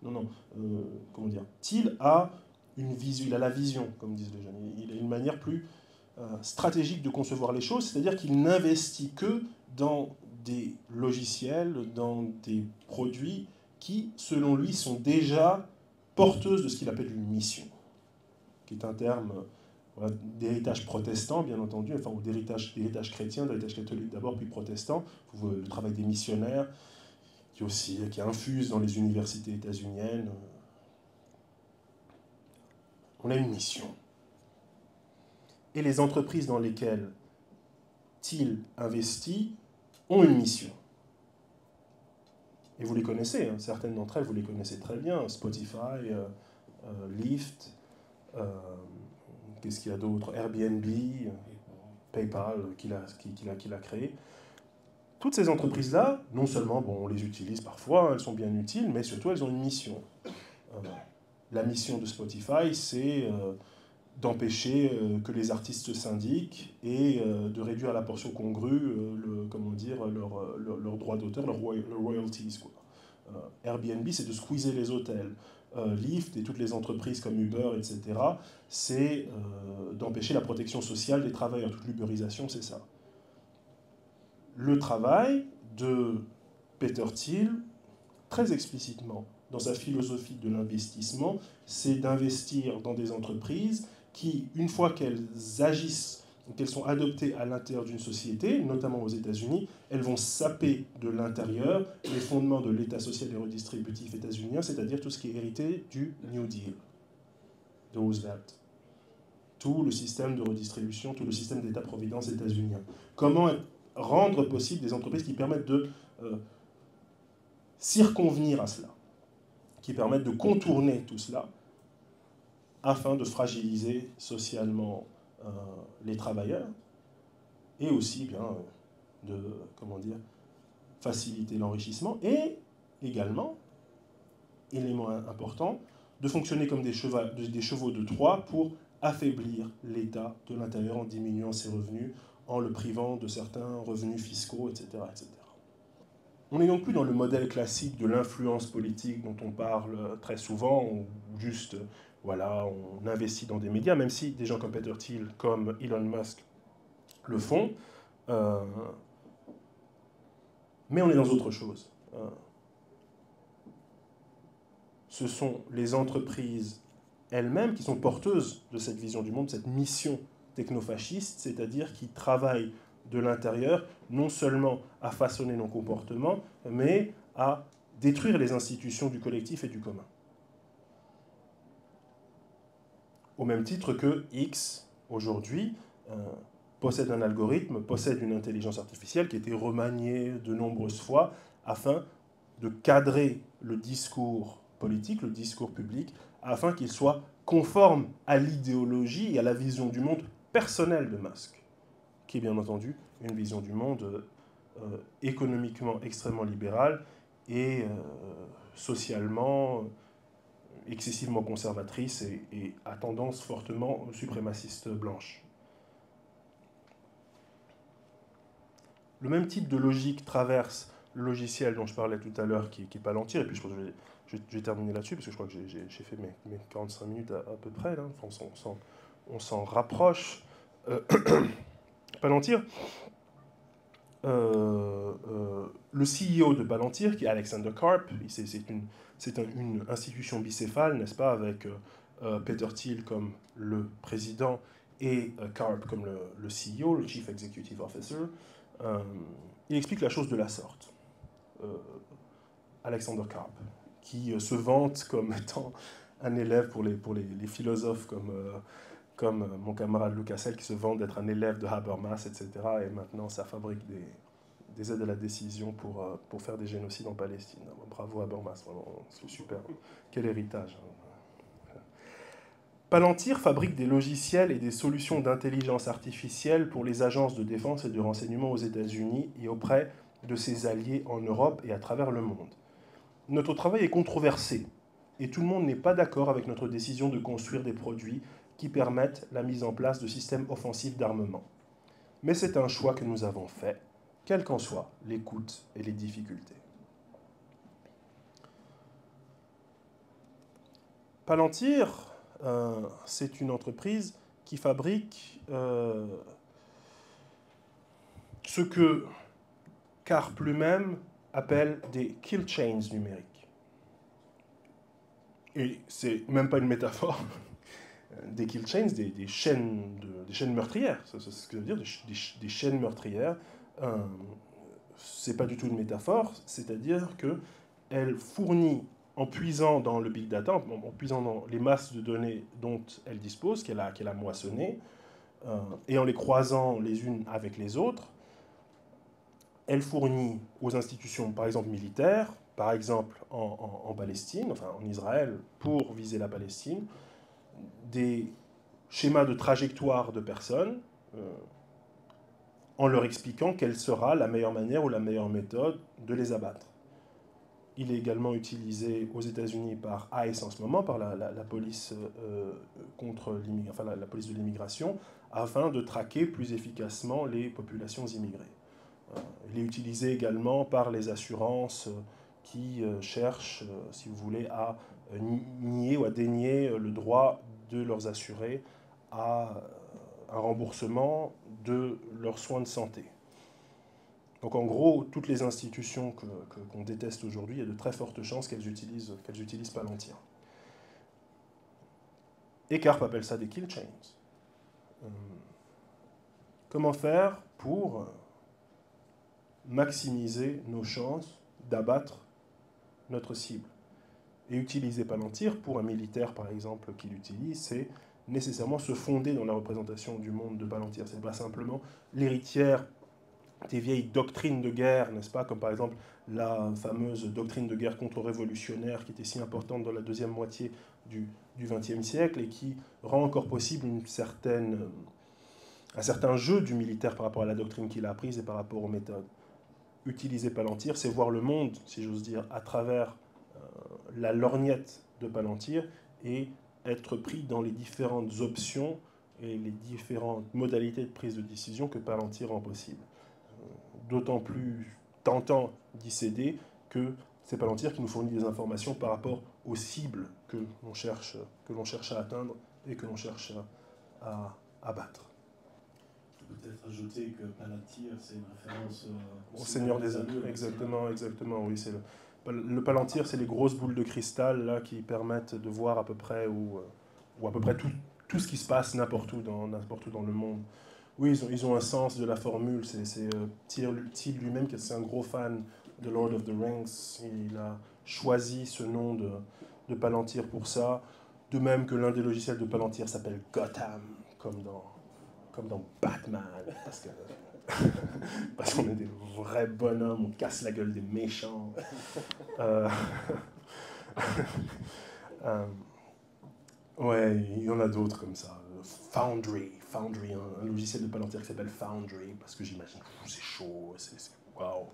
Non, Thiel a une vision, il a la vision, comme disent les jeunes. Il a une manière plus stratégique de concevoir les choses, c'est-à-dire qu'il n'investit que dans des logiciels, dans des produits qui, selon lui, sont déjà porteuses de ce qu'il appelle une mission, qui est un terme voilà, d'héritage protestant, bien entendu, enfin, ou d'héritage chrétien, d'héritage catholique d'abord, puis protestant, le travail des missionnaires, qui infuse dans les universités états-uniennes. On a une mission. Et les entreprises dans lesquelles Thiel investit ont une mission. Et vous les connaissez, hein, certaines d'entre elles, vous les connaissez très bien, Spotify, Lyft, qu'est-ce qu'il y a d'autre, Airbnb, PayPal, qu'il a créé. Toutes ces entreprises-là, non seulement on les utilise parfois, elles sont bien utiles, mais surtout elles ont une mission. La mission de Spotify, c'est d'empêcher que les artistes se syndiquent et de réduire à la portion congrue leur droit d'auteur, leurs royalties. Quoi. Airbnb, c'est de squeezer les hôtels. Lyft et toutes les entreprises comme Uber, etc., c'est d'empêcher la protection sociale des travailleurs. Toute l'uberisation, c'est ça. Le travail de Peter Thiel, très explicitement, dans sa philosophie de l'investissement, c'est d'investir dans des entreprises qui, une fois qu'elles agissent, qu'elles sont adoptées à l'intérieur d'une société, notamment aux États-Unis, elles vont saper de l'intérieur les fondements de l'État social et redistributif états-unien, c'est-à-dire tout ce qui est hérité du New Deal de Roosevelt. Tout le système de redistribution, tout le système d'État-providence états-unien. Comment rendre possible des entreprises qui permettent de circonvenir à cela, qui permettent de contourner tout cela, afin de fragiliser socialement les travailleurs, et aussi de faciliter l'enrichissement, et également, élément important, de fonctionner comme des chevaux de Troie pour affaiblir l'État de l'intérieur en diminuant ses revenus, en le privant de certains revenus fiscaux, etc., etc. On n'est donc plus dans le modèle classique de l'influence politique dont on parle très souvent, ou juste, voilà, on investit dans des médias, même si des gens comme Peter Thiel, comme Elon Musk le font, mais on est dans autre chose. Ce sont les entreprises elles-mêmes qui sont porteuses de cette vision du monde, cette mission technofasciste, c'est-à-dire qui travaillent de l'intérieur, non seulement à façonner nos comportements, mais à détruire les institutions du collectif et du commun. Au même titre que X, aujourd'hui, possède un algorithme, possède une intelligence artificielle qui a été remaniée de nombreuses fois afin de cadrer le discours politique, le discours public, afin qu'il soit conforme à l'idéologie et à la vision du monde personnelle de Musk, qui est bien entendu une vision du monde économiquement extrêmement libérale et socialement excessivement conservatrice et à tendance fortement suprémaciste blanche. Le même type de logique traverse le logiciel dont je parlais tout à l'heure, qui est Palantir, et puis je pense que je vais terminer là-dessus, parce que je crois que j'ai fait mes 45 minutes à peu près, là. Enfin, on s'en rapproche. Palantir, le CEO de Palantir, qui est Alexander Karp, c'est une institution bicéphale, n'est-ce pas, avec Peter Thiel comme le président et Karp comme le CEO, le Chief Executive Officer. Il explique la chose de la sorte. Alexander Karp, qui se vante comme étant un élève pour les philosophes comme mon camarade Luc Hassel, qui se vante d'être un élève de Habermas, etc. Et maintenant, ça fabrique des aides à la décision pour faire des génocides en Palestine. Bravo Habermas, vraiment, c'est super. Quel héritage. Palantir fabrique des logiciels et des solutions d'intelligence artificielle pour les agences de défense et de renseignement aux États-Unis et auprès de ses alliés en Europe et à travers le monde. Notre travail est controversé et tout le monde n'est pas d'accord avec notre décision de construire des produits qui permettent la mise en place de systèmes offensifs d'armement. Mais c'est un choix que nous avons fait, quels qu'en soient les coûts et les difficultés. Palantir, c'est une entreprise qui fabrique ce que Karp lui-même appelle des kill chains numériques. Et c'est même pas une métaphore, des kill chains, des chaînes meurtrières. C'est ce que ça veut dire, des chaînes meurtrières. C'est pas du tout une métaphore, c'est-à-dire qu'elle fournit, en puisant dans le big data, en puisant dans les masses de données dont elle dispose, qu'elle a moissonnées, et en les croisant les unes avec les autres, elle fournit aux institutions, par exemple militaires, par exemple en Palestine, enfin en Israël, pour viser la Palestine, des schémas de trajectoire de personnes, en leur expliquant quelle sera la meilleure manière ou la meilleure méthode de les abattre. Il est également utilisé aux États-Unis par ICE en ce moment, par la police la police de l'immigration, afin de traquer plus efficacement les populations immigrées. Il est utilisé également par les assurances qui cherchent, si vous voulez, à nier ou à dénier le droit de leurs assurés à un remboursement de leurs soins de santé. Donc en gros, toutes les institutions qu'on déteste aujourd'hui, il y a de très fortes chances qu'elles utilisent Palantir. Et Karp appelle ça des kill chains. Comment faire pour maximiser nos chances d'abattre notre cible? Et utiliser Palantir, pour un militaire par exemple qui l'utilise, c'est nécessairement se fonder dans la représentation du monde de Palantir. C'est pas simplement l'héritière des vieilles doctrines de guerre, n'est-ce pas, comme par exemple la fameuse doctrine de guerre contre-révolutionnaire qui était si importante dans la deuxième moitié du XXe siècle et qui rend encore possible un certain jeu du militaire par rapport à la doctrine qu'il a apprise et par rapport aux méthodes. Utiliser Palantir, c'est voir le monde, si j'ose dire, à travers la lorgnette de Palantir et être pris dans les différentes options et les différentes modalités de prise de décision que Palantir rend possible. D'autant plus tentant d'y céder que c'est Palantir qui nous fournit des informations par rapport aux cibles que l'on cherche à atteindre et que l'on cherche à abattre. Peut-être ajouter que Palantir, c'est une référence au Seigneur des Anneaux. Exactement, oui. Le Palantir, c'est les grosses boules de cristal là, qui permettent de voir à peu près ou à peu près tout ce qui se passe n'importe où dans le monde. Oui, ils ont un sens de la formule. C'est Thiel lui-même, qui est un gros fan de Lord of the Rings. Il a choisi ce nom de Palantir pour ça. De même que l'un des logiciels de Palantir s'appelle Gotham, comme dans Batman. Parce qu'on est des vrais bonhommes, on casse la gueule des méchants. Ouais, il y en a d'autres comme ça. Foundry, un logiciel de Palantir qui s'appelle Foundry, parce que j'imagine, c'est chaud, c'est waouh.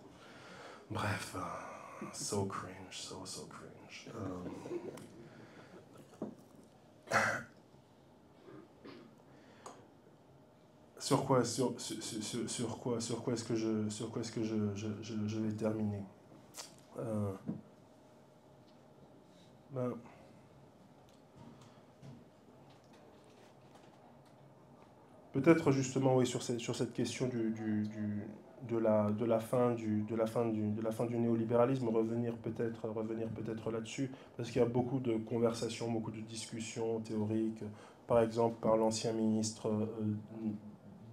Bref, so cringe, so cringe. Sur quoi est-ce que je vais terminer? Peut-être justement, oui, sur cette question de la fin du néolibéralisme, revenir peut-être là-dessus, parce qu'il y a beaucoup de conversations, beaucoup de discussions théoriques, par exemple par l'ancien ministre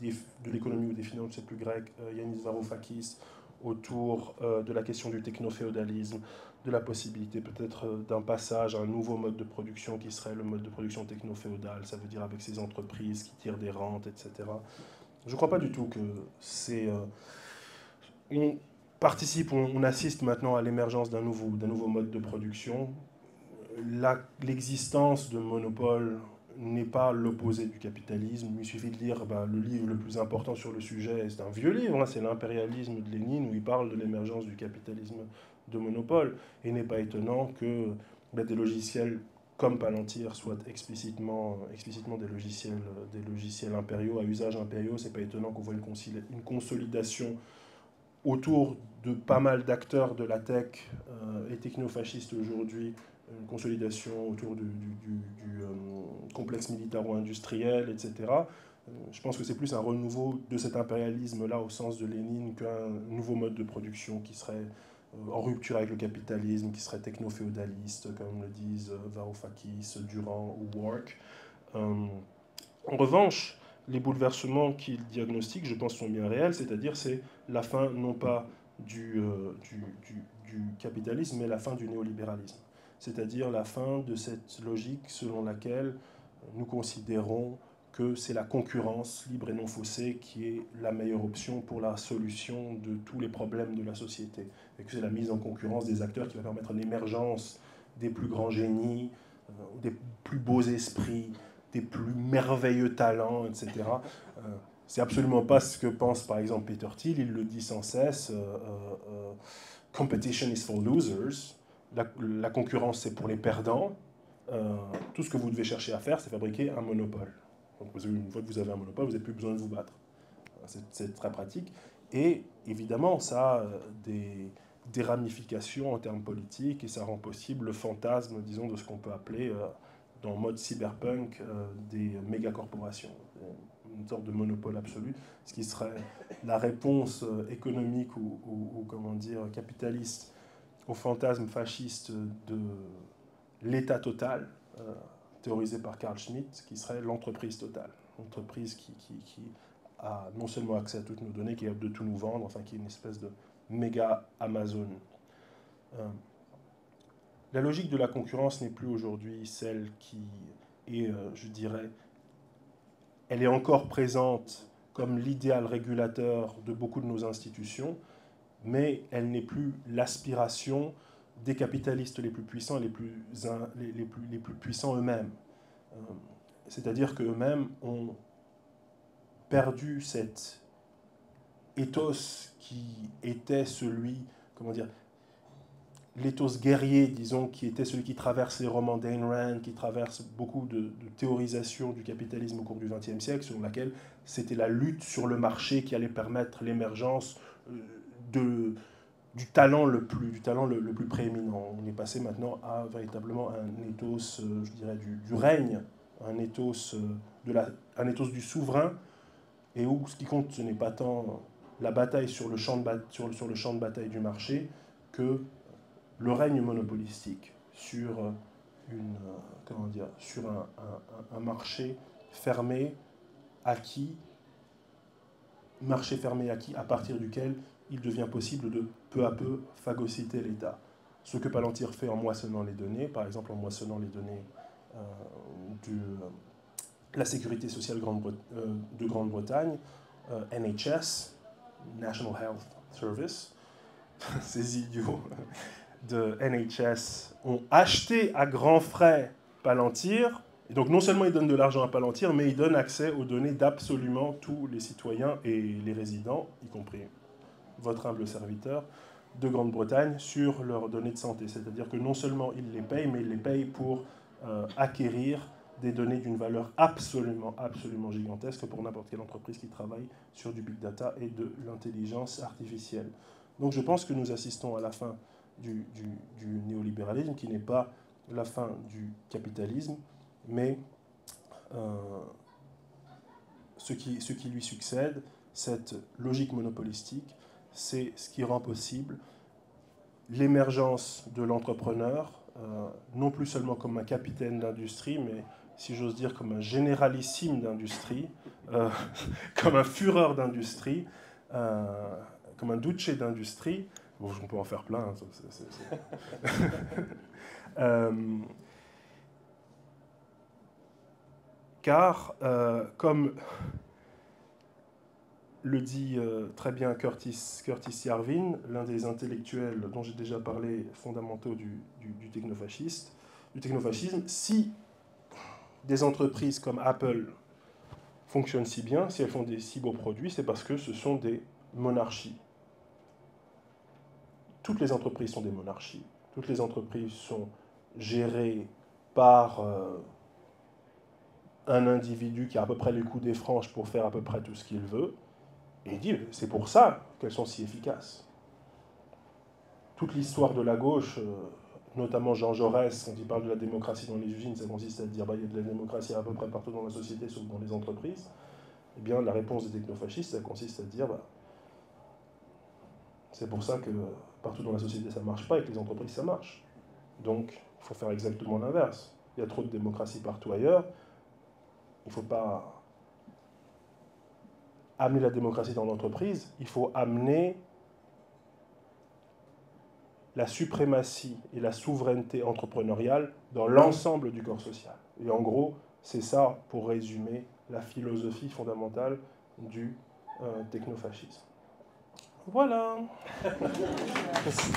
de l'économie ou des finances, je ne sais plus grec, Yanis Varoufakis, autour de la question du techno-féodalisme, de la possibilité peut-être d'un passage à un nouveau mode de production qui serait le mode de production techno-féodal, ça veut dire avec ces entreprises qui tirent des rentes, etc. Je ne crois pas du tout que c'est... on assiste maintenant à l'émergence d'un nouveau mode de production. L'existence de monopoles n'est pas l'opposé du capitalisme. Il suffit de lire le livre le plus important sur le sujet, c'est un vieux livre, hein, c'est l'Impérialisme de Lénine, où il parle de l'émergence du capitalisme de monopole. Et il n'est pas étonnant que des logiciels comme Palantir soient explicitement des logiciels impériaux, à usage impériaux. C'est pas étonnant qu'on voit une consolidation autour de pas mal d'acteurs de la tech et technofascistes aujourd'hui, une consolidation autour du complexe militaro-industriel, etc. Je pense que c'est plus un renouveau de cet impérialisme-là au sens de Lénine qu'un nouveau mode de production qui serait en rupture avec le capitalisme, qui serait techno-féodaliste, comme le disent Varoufakis, Durand ou Work. En revanche, les bouleversements qu'il diagnostique, je pense, sont bien réels, c'est-à-dire c'est la fin non pas du capitalisme, mais la fin du néolibéralisme. C'est-à-dire la fin de cette logique selon laquelle nous considérons que c'est la concurrence libre et non faussée qui est la meilleure option pour la solution de tous les problèmes de la société. Et que c'est la mise en concurrence des acteurs qui va permettre l'émergence des plus grands génies, des plus beaux esprits, des plus merveilleux talents, etc. C'est absolument pas ce que pense par exemple Peter Thiel, il le dit sans cesse, competition is for losers, la concurrence c'est pour les perdants, tout ce que vous devez chercher à faire c'est fabriquer un monopole. Donc une fois que vous avez un monopole, vous n'avez plus besoin de vous battre. C'est très pratique. Et évidemment, ça a des ramifications en termes politiques et ça rend possible le fantasme, disons, de ce qu'on peut appeler, dans le mode cyberpunk, des mégacorporations. Une sorte de monopole absolu, ce qui serait la réponse économique ou comment dire, capitaliste au fantasme fasciste de l'État total, théorisé par Carl Schmitt, qui serait l'entreprise totale. L'entreprise qui a non seulement accès à toutes nos données, qui est capable de tout nous vendre, enfin qui est une espèce de méga Amazon. La logique de la concurrence n'est plus aujourd'hui celle qui est, je dirais, elle est encore présente comme l'idéal régulateur de beaucoup de nos institutions, mais elle n'est plus l'aspiration des capitalistes les plus puissants et les plus puissants eux-mêmes. C'est-à-dire qu'eux-mêmes ont perdu cet ethos qui était celui, comment dire, l'éthos guerrier, disons, qui était celui qui traverse les romans d'Ayn Rand, qui traverse beaucoup de théorisation du capitalisme au cours du XXe siècle, selon laquelle c'était la lutte sur le marché qui allait permettre l'émergence du talent le plus prééminent. On est passé maintenant à véritablement un ethos, je dirais, du règne, un ethos, un ethos du souverain, et où ce qui compte, ce n'est pas tant la bataille sur le champ de bataille du marché que le règne monopolistique sur sur un marché fermé acquis, à partir duquel il devient possible de peu à peu phagocyter l'État. Ce que Palantir fait en moissonnant les données, par exemple en moissonnant les données de la sécurité sociale de Grande-Bretagne, NHS, National Health Service, ces idiots de NHS ont acheté à grands frais Palantir. Et donc non seulement ils donnent de l'argent à Palantir, mais ils donnent accès aux données d'absolument tous les citoyens et les résidents, y compris votre humble serviteur, de Grande-Bretagne, sur leurs données de santé. C'est-à-dire que non seulement ils les payent, mais ils les payent pour acquérir des données d'une valeur absolument gigantesque pour n'importe quelle entreprise qui travaille sur du big data et de l'intelligence artificielle. Donc je pense que nous assistons à la fin du néolibéralisme, qui n'est pas la fin du capitalisme, mais ce qui lui succède, cette logique monopolistique, c'est ce qui rend possible l'émergence de l'entrepreneur, non plus seulement comme un capitaine d'industrie, mais, si j'ose dire, comme un généralissime d'industrie, comme un fureur d'industrie, comme un duce d'industrie. Bon, on peut en faire plein. Car, comme le dit très bien Curtis Yarvin, l'un des intellectuels dont j'ai déjà parlé, fondamentaux du technofascisme, si des entreprises comme Apple fonctionnent si bien, si elles font des si beaux produits, c'est parce que ce sont des monarchies. Toutes les entreprises sont des monarchies. Toutes les entreprises sont gérées par un individu qui a à peu près les coups des franges pour faire à peu près tout ce qu'il veut. Et il dit, c'est pour ça qu'elles sont si efficaces. Toute l'histoire de la gauche, notamment Jean Jaurès, quand il parle de la démocratie dans les usines, ça consiste à dire, il y a de la démocratie à peu près partout dans la société, sauf dans les entreprises. Eh bien, la réponse des technofascistes, ça consiste à dire, c'est pour ça que partout dans la société ça ne marche pas et que les entreprises ça marche. Donc il faut faire exactement l'inverse. Il y a trop de démocratie partout ailleurs. Il ne faut pas amener la démocratie dans l'entreprise, il faut amener la suprématie et la souveraineté entrepreneuriale dans l'ensemble du corps social. Et en gros, c'est ça, pour résumer, la philosophie fondamentale du technofascisme. Voilà. Merci.